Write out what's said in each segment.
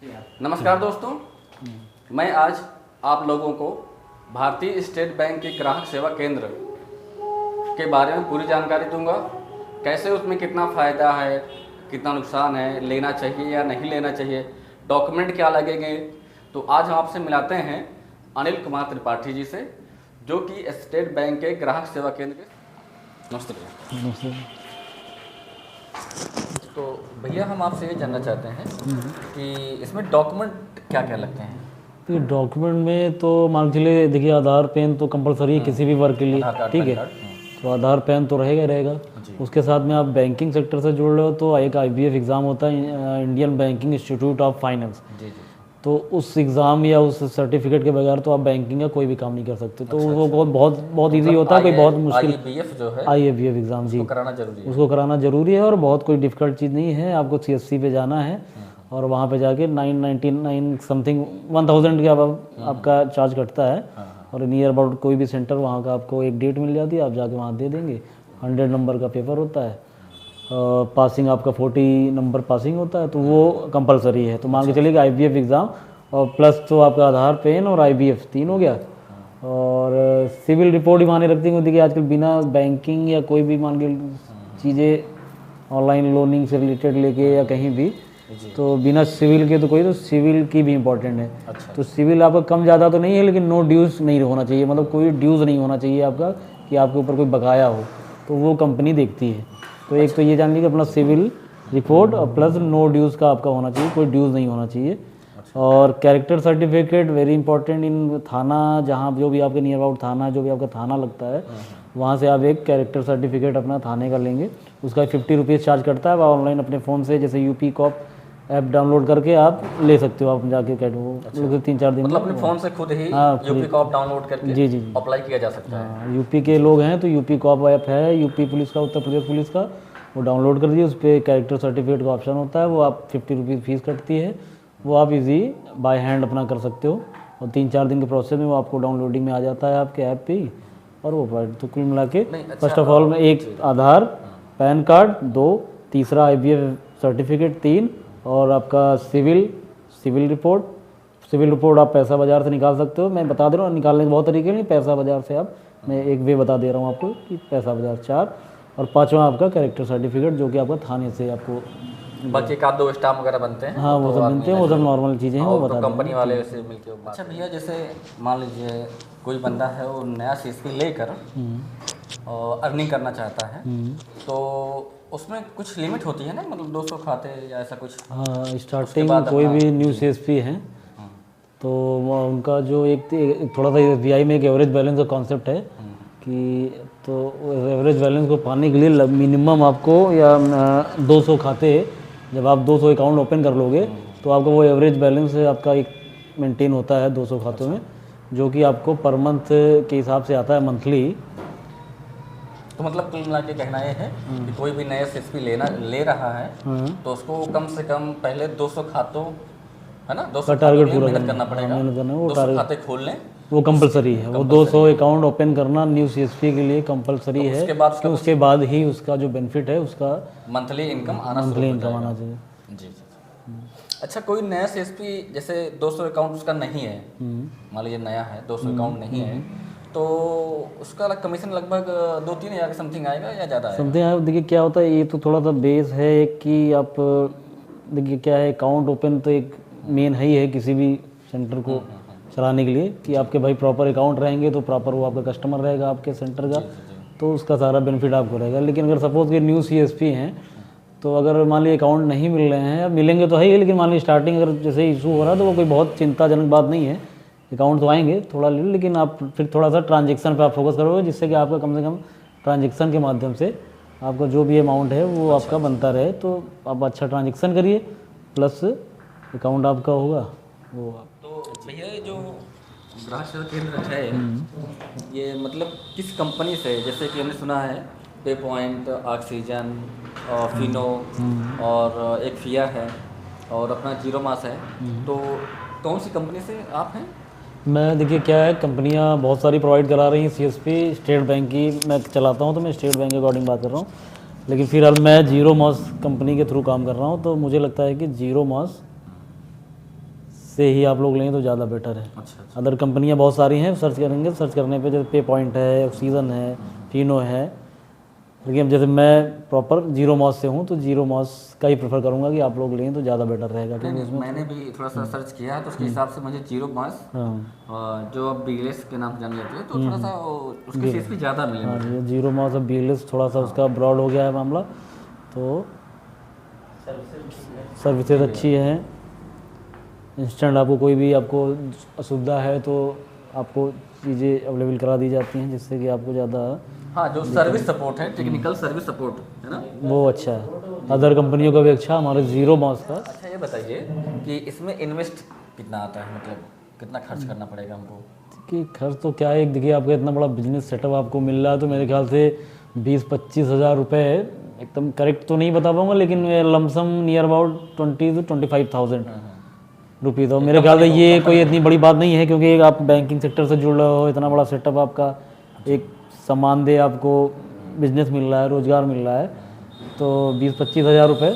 नमस्कार दोस्तों, मैं आज आप लोगों को भारतीय स्टेट बैंक के ग्राहक सेवा केंद्र के बारे में पूरी जानकारी दूंगा। कैसे उसमें कितना फ़ायदा है, कितना नुकसान है, लेना चाहिए या नहीं लेना चाहिए, डॉक्यूमेंट क्या लगेंगे। तो आज हम आपसे मिलाते हैं अनिल कुमार त्रिपाठी जी से, जो कि स्टेट बैंक के ग्राहक सेवा केंद्र के। नमस्ते भैया। नमस्ते। तो भैया हम आपसे ये जानना चाहते हैं कि इसमें डॉक्यूमेंट क्या क्या लगते हैं। तो डॉक्यूमेंट में तो मान के चलिए, देखिए आधार पैन तो कंपलसरी है किसी भी वर्क के लिए, ठीक है। तो आधार पैन तो रहेगा ही रहेगा। उसके साथ में आप बैंकिंग सेक्टर से जुड़ रहे हो तो एक IBF एग्ज़ाम होता है, Indian banking institute of finance. जी। तो उस एग्ज़ाम या उस सर्टिफिकेट के बगैर तो आप बैंकिंग का कोई भी काम नहीं कर सकते। तो वो बहुत ईजी होता है, कोई बहुत मुश्किल। IBF जो है, IBF एग्ज़ाम, जी, कराना जरूरी है। उसको कराना ज़रूरी है और बहुत कोई डिफ़िकल्ट चीज़ नहीं है। आपको CSC पे जाना है और वहाँ पे जाके 999 समथिंग 1000 के आपका चार्ज कटता है। और नियर अबाउट कोई भी सेंटर वहाँ का आपको एक डेट मिल जाती है, आप जाके वहाँ दे देंगे। 100 नंबर का पेपर होता है, पासिंग आपका 40 नंबर पासिंग होता है, तो वो कंपलसरी है। तो मान के चलिए कि IBF एग्ज़ाम और प्लस तो आपका आधार पैन और IBF 3 हो गया। और सिविल रिपोर्ट ही माने रखती हैं, देखिए आजकल बिना बैंकिंग या कोई भी मान के चीज़ें ऑनलाइन लोनिंग से रिलेटेड लेके या कहीं भी, तो बिना सिविल के तो कोई, तो सिविल की भी इम्पोर्टेंट है। तो सिविल आपका कम ज़्यादा तो नहीं है, लेकिन नो ड्यूज़ नहीं होना चाहिए, मतलब कोई ड्यूज़ नहीं होना चाहिए आपका कि आपके ऊपर कोई बकाया हो, तो वो कंपनी देखती है। तो एक तो ये जान लीजिए अपना सिविल रिपोर्ट और प्लस नो ड्यूज़ का आपका होना चाहिए, कोई ड्यूज़ नहीं होना चाहिए। और character certificate very important in थाना, जहाँ जो भी आपके नियर अबाउट थाना, जो भी आपका थाना लगता है, वहाँ से आप एक कैरेक्टर सर्टिफिकेट अपना थाने का लेंगे। उसका 50 रुपीज़ चार्ज करता है। आप ऑनलाइन अपने फ़ोन से जैसे UP कॉप ऐप डाउनलोड करके आप ले सकते हो, आप जाके वो 3-4 दिन मतलब अपने फ़ोन से खुद ही UP कॉप डाउनलोड करके जी अप्लाई किया जा सकता है। UP के लोग हैं तो UP कॉप ऐप है, UP पुलिस का, उत्तर प्रदेश पुलिस का, वो डाउनलोड कर दीजिए। उस पर कैरेक्टर सर्टिफिकेट का ऑप्शन होता है, वो आप 50 रुपीज़ फीस कटती है, वो आप इजी बाय हैंड अपना कर सकते हो। और 3-4 दिन के प्रोसेस में वो आपको डाउनलोडिंग में आ जाता है आपके ऐप पे ही। और वो तो कुल मिला के फर्स्ट ऑफ ऑल में एक आधार पैन कार्ड 2, तीसरा IBF सर्टिफिकेट 3, और आपका सिविल रिपोर्ट आप पैसा बाज़ार से निकाल सकते हो। मैं बता दे रहा हूँ, निकालने के बहुत तरीके नहीं, पैसा बाज़ार से आप, मैं एक वे बता दे रहा हूँ आपको कि पैसा बाज़ार 4, और 5वां आपका कैरेक्टर सर्टिफिकेट जो कि आपका थाने से आपको, बाकी एक आध 2 स्टाम्प वगैरह बनते हैं। हाँ वो सब बनते हैं, वो सब नॉर्मल चीज़ें हैं, वो बता कंपनी वाले से मिलके। अच्छा भैया, जैसे मान लीजिए कोई बंदा है वो नया CSP लेकर और अर्निंग करना चाहता है, तो उसमें कुछ लिमिट होती है ना, मतलब 200 खाते या ऐसा कुछ। हाँ, स्टार्टिंग कोई भी न्यू CSP है तो उनका जो एक थोड़ा सा SBI में एक एवरेज बैलेंस का कॉन्सेप्ट है कि, तो एवरेज बैलेंस को पाने के लिए मिनिमम आपको या 200 खाते, जब आप 200 अकाउंट ओपन कर लोगे तो आपको वो एवरेज बैलेंस आपका एक मेंटेन होता है 200 खातों में, जो कि आपको पर मंथ के हिसाब से आता है, मंथली। तो मतलब कुल मिला के कहना ये है कि कोई भी नया CSP ले रहा है तो उसको कम से कम पहले 200 खातों, है ना, 200 टारगेट पूरा करना पड़ेगा। वो 200 खाते खोल लें, वो कंपलसरी है। वो 200 अकाउंट ओपन करना न्यू CSP के लिए कंपलसरी है। उसके बाद ही उसका जो बेनिफिट है, उसका मंथली इनकम आना चाहिए। जी। अच्छा, कोई नया CSP जैसे 200 अकाउंट उसका नहीं है, मान लीजिए नया है, 200 अकाउंट नहीं है, तो उसका कमीशन लगभग 2-3 हज़ार समथिंग आएगा या ज़्यादा आएगा? समथिंग। देखिए क्या होता है, ये तो थोड़ा सा बेस है कि आप देखिए क्या है, अकाउंट ओपन तो एक मेन है ही है किसी भी सेंटर को चलाने के लिए, कि आपके भाई प्रॉपर अकाउंट रहेंगे तो प्रॉपर वो आपका कस्टमर रहेगा आपके सेंटर का, तो उसका सारा बेनिफिट आपको रहेगा। लेकिन अगर सपोज कि न्यू CSP हैं, तो अगर मान लीजिए अकाउंट नहीं मिल रहे हैं, या मिलेंगे तो है ही, लेकिन मान लीजिए स्टार्टिंग अगर जैसे इशू हो रहा है तो वो कोई बहुत चिंताजनक बात नहीं है, अकाउंट तो आएंगे थोड़ा, लेकिन आप फिर थोड़ा सा ट्रांजेक्शन पे आप फोकस करोगे, जिससे कि आपका कम से कम ट्रांजेक्शन के माध्यम से आपका जो भी अमाउंट है वो आपका बनता रहे। तो आप अच्छा ट्रांजेक्शन करिए, प्लस अकाउंट आपका होगा वो। तो भैया जो ग्राहक सेवा केंद्र है ये मतलब किस कंपनी से, जैसे कि हमने सुना है पे पॉइंट, ऑक्सीजन और फिनो और एक फिया है और अपना जीरो मास है, तो कौन सी कंपनी से आप हैं? मैं देखिए क्या है, कंपनियां बहुत सारी प्रोवाइड करा रही हैं CSP। स्टेट बैंक की मैं चलाता हूं तो मैं स्टेट बैंक के अकॉर्डिंग बात कर रहा हूं, लेकिन फिलहाल मैं जीरो मास कंपनी के थ्रू काम कर रहा हूं। तो मुझे लगता है कि जीरो मास इससे ही आप लोग लें तो ज़्यादा बेटर है। अच्छा अच्छा। अदर कंपनियां बहुत सारी हैं, सर्च करेंगे, सर्च करने पे जैसे पे पॉइंट है, ऑक्सीजन है, फिनो है, लेकिन अब जैसे मैं प्रॉपर जीरो मॉस से हूँ तो जीरो मॉस का ही प्रेफर करूँगा कि आप लोग लें तो ज़्यादा बेटर रहेगा। क्योंकि नहीं, मैंने भी थोड़ा सा सर्च किया है तो उसके हिसाब से मुझे जीरो मास हाँ जो अब बीएलएस के नाम से जाने जाते हैं तो थोड़ा सा उसकी सीएसपी ज़्यादा मिले। हाँ ये जीरो मॉस अब बीएलएस थोड़ा सा उसका ब्रॉड हो गया है मामला, तो सर्विसेज अच्छी है, इंस्टेंट आपको कोई भी आपको असुविधा है तो आपको चीज़ें अवेलेबल करा दी जाती हैं, जिससे कि आपको ज़्यादा हाँ, जो सर्विस सपोर्ट है, टेक्निकल सर्विस सपोर्ट है ना, वो अच्छा है। अदर कंपनियों का भी अच्छा, हमारे जीरो मॉस का। अच्छा ये बताइए कि इसमें इन्वेस्ट कितना आता है, मतलब कितना खर्च करना पड़ेगा हमको? कि खर्च तो क्या है, देखिए आपका इतना बड़ा बिजनेस सेटअप आपको मिल रहा है तो मेरे ख्याल से 20-25 हज़ार रुपये, एकदम करेक्ट तो नहीं बता पाऊँगा लेकिन लमसम नियर अबाउट 20 to 25,000 रुपये। तो मेरे ख्याल से ये कोई इतनी बड़ी बात नहीं है, क्योंकि एक आप बैंकिंग सेक्टर से जुड़ रहे हो, इतना बड़ा सेटअप आपका, एक सम्मानदेह आपको बिजनेस मिल रहा है, रोज़गार मिल रहा है, तो 20-25 हज़ार रुपये,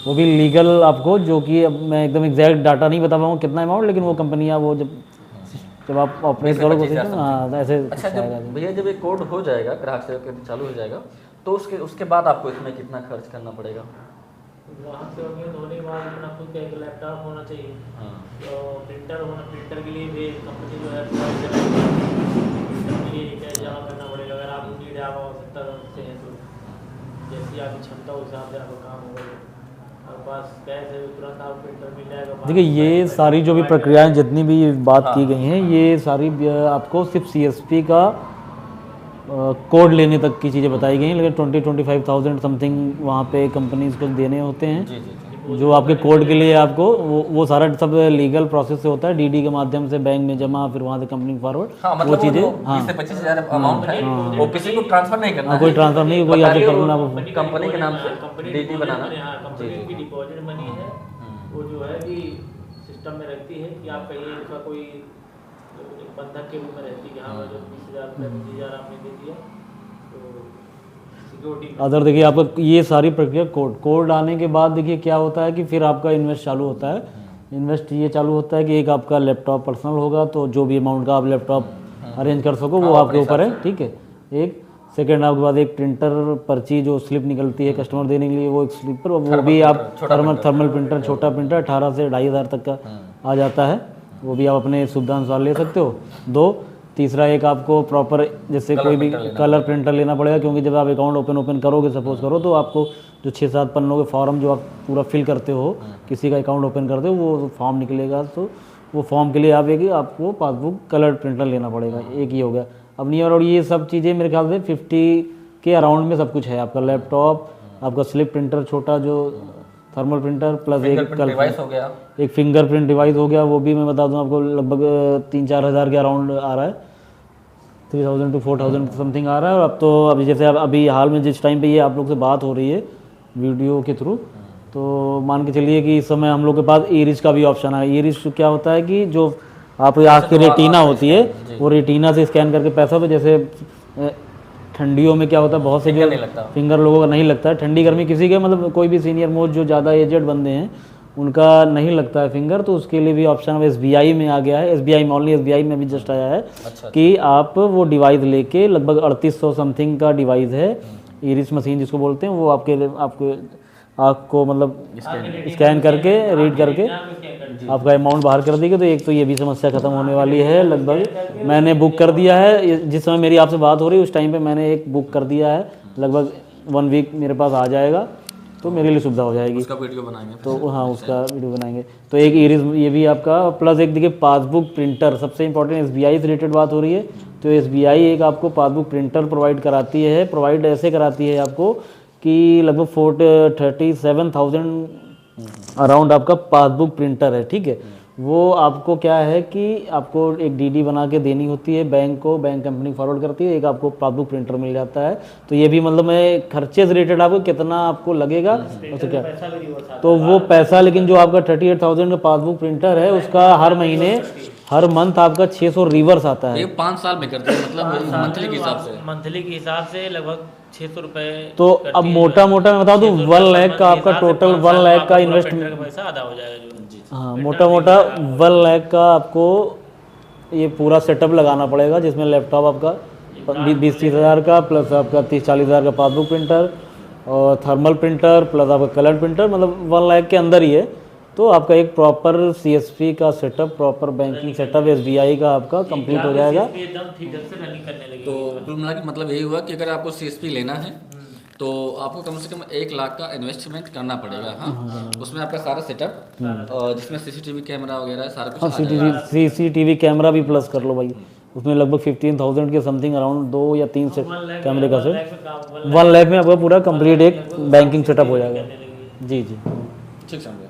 वो भी लीगल आपको, जो कि अब मैं एकदम एग्जैक्ट डाटा नहीं बता पाऊँगा कितना अमाउंट, लेकिन वो कंपनियाँ वो जब आप ऑपरेट करोगे हाँ ऐसे। अच्छा, जब भैया जब ये कोड हो जाएगा, ग्राहक सेवा केंद्र चालू हो जाएगा, तो उसके बाद आपको इसमें कितना खर्च करना पड़ेगा? ग्राहक सेवा केंद्र होने के बाद अपना खुद का एक लैपटॉप होना चाहिए, तो प्रिंटर होना, प्रिंटर के लिए भी कंपनी जो है प्रिंटर के लिए कैश जमा करना पड़ेगा। अगर आप नीड आप आवश्यकता रखते हैं तो जैसी आपकी क्षमता उस हिसाब से आपका काम होगा। आपके पास कैश है तुरंत आप प्रिंटर मिल जाएगा। देखिए ये सारी जो भी प्रक्रियाएं जितनी भी बात की गई हैं, ये सारी आपको सिर्फ सीएसपी का कोड लेने तक की चीज़ें बताई गई हैं, लेकिन 20-25,000 समथिंग वहाँ पे कंपनीज को देने होते हैं, जी जी जी। जो आपके कोड के लिए आपको वो सारा सब लीगल प्रोसेस से होता है, डीडी के माध्यम से बैंक में जमा, फिर वहाँ से कंपनी फॉरवर्ड, हाँ, मतलब वो चीज़ें 20 से 25 हज़ार अमाउंट है, वो किसी को ट्रांसफर नहीं करना है, कोई ट्रांसफर नहीं, कोई आपको करना कंपनी के नाम से डीडी बनाना। कंपनी की डिपॉजिट मनी है, वो जो है कि सिस्टम में रहती है कि आप कहीं उसका कोई बंधक के रूप में रहती है कि हाँ जो 20,000 रुपये 25,000 आपने दे दिया तो सिक्योरिटी। अदर देखिए आपका ये सारी प्रक्रिया कोड आने के बाद देखिए क्या होता है कि फिर आपका इन्वेस्ट चालू होता है। इन्वेस्ट ये चालू होता है कि एक आपका लैपटॉप पर्सनल होगा, तो जो भी अमाउंट का आप लैपटॉप अरेंज कर सको वो आपके ऊपर है, ठीक है। एक सेकेंड आपके बाद एक प्रिंटर पर्ची जो स्लिप निकलती है कस्टमर देने के लिए, वो एक स्लिप पर, वो भी आप थर्मल प्रिंटर, छोटा प्रिंटर 18 से 2,500 तक का आ जाता है, वो भी आप अपने सुविधा अनुसार ले सकते हो। तीसरा एक आपको प्रॉपर जैसे कोई भी कलर प्रिंटर लेना पड़ेगा, क्योंकि जब आप अकाउंट ओपन करोगे सपोज करो, तो आपको जो 6-7 पन्नों के फॉर्म जो आप पूरा फिल करते हो, किसी का अकाउंट ओपन करते हो, वो फॉर्म निकलेगा, तो वो फॉर्म के लिए आपको पासबुक कलर प्रिंटर लेना पड़ेगा, एक ही हो गया। अब नियर और ये सब चीज़ें मेरे ख्याल से 50 के अराउंड में सब कुछ है, आपका लैपटॉप, आपका स्लिप प्रिंटर छोटा जो थर्मल प्रिंटर, प्लस एक डिवाइस हो गया, एक फिंगरप्रिंट डिवाइस हो गया, वो भी मैं बता दूं आपको लगभग 3-4 हज़ार के अराउंड आ रहा है, 3,000 to 4,000 समथिंग आ रहा है। और अब तो अभी जैसे अभी हाल में जिस टाइम पे ये आप लोग से बात हो रही है वीडियो के थ्रू, तो मान के चलिए कि इस समय हम लोग के पास ईरिस का भी ऑप्शन है। ईरिस क्या होता है कि जो आप आँख की रेटिना होती है, वो रेटिना से स्कैन करके पैसा पे, जैसे ठंडियों में क्या होता है बहुत से जो फिंगर लोगों का नहीं लगता है, ठंडी गर्मी किसी के, मतलब कोई भी सीनियर मोस्ट जो ज़्यादा एजेड बंदे हैं उनका नहीं लगता है फिंगर, तो उसके लिए भी ऑप्शन अब SBI में आ गया है। SBI में ओनली SBI में भी जस्ट आया है। अच्छा। कि आप वो डिवाइस लेके लगभग 3,800 समथिंग का डिवाइस है, ईरिस मशीन जिसको बोलते हैं, वो आपको आँख को मतलब स्कैन करके रीड करके आपका अमाउंट बाहर कर देगी। तो एक तो ये भी समस्या खत्म होने वाली है। लगभग मैंने बुक कर दिया है, जिस समय मेरी आपसे बात हो रही है उस टाइम पे मैंने एक बुक कर दिया है, लगभग 1 वीक मेरे पास आ जाएगा, तो मेरे लिए सुविधा हो जाएगी। उसका वीडियो बनाएंगे तो हाँ, उसका वीडियो बनाएंगे। तो एक ईरिस ये भी आपका, प्लस एक देखिए पासबुक प्रिंटर, सबसे इंपॉर्टेंट SBI से रिलेटेड बात हो रही है, तो SBI एक आपको पासबुक प्रिंटर प्रोवाइड कराती है। प्रोवाइड ऐसे कराती है आपको कि लगभग 37,000 अराउंड आपका पासबुक प्रिंटर है, ठीक है। वो आपको क्या है कि आपको एक DD बना के देनी होती है बैंक को, बैंक कंपनी फॉरवर्ड करती है, एक आपको पासबुक प्रिंटर मिल जाता है। तो ये भी मतलब मैं खर्चे से रिलेटेड आपको कितना आपको लगेगा उससे क्या, तो वो पैसा, लेकिन जो आपका 38,000 का पासबुक प्रिंटर है उसका हर महीने हर मंथ आपका 600 रिवर्स आता है। ये 5 साल में करते हैं मतलब मंथली के हिसाब से। मंथली के हिसाब से लगभग 600 रुपये। तो अब मोटा मोटा मैं बता दूं 1 लाख का आपका टोटल 1 लाख का इन्वेस्टमेंट का पैसा आधा हो जाएगा जो। हाँ, मोटा मोटा 1 लाख का आपको ये पूरा सेटअप लगाना पड़ेगा, जिसमें लैपटॉप आपका 20-30 हज़ार का, प्लस आपका 30-40 हज़ार का पासबुक प्रिंटर और थर्मल प्रिंटर, प्लस आपका कलर प्रिंटर, मतलब 1 लाख के अंदर ही है। तो आपका एक प्रॉपर CSP का setup, proper banking setup SBI का आपका कंप्लीट हो जाएगा। एकदम ठीक ढंग से रनिंग करने लगी। तो कुल मिला के मतलब यही हुआ कि अगर आपको CSP लेना है तो आपको कम से कम 1 लाख का इन्वेस्टमेंट करना पड़ेगा। हाँ, उसमें आपका सारा सेटअप और जिसमें CCTV कैमरा वगैरह सारा कुछ हाँ, आ जाएगा। CCTV कैमरा भी प्लस कर लो भाई, उसमें लगभग 15,000 के समथिंग अराउंड 2 या 3 सेट कैमरे का सेट 1 लाख में आपका पूरा कंप्लीट एक बैंकिंग सेटअप हो जाएगा। जी जी ठीक समझे।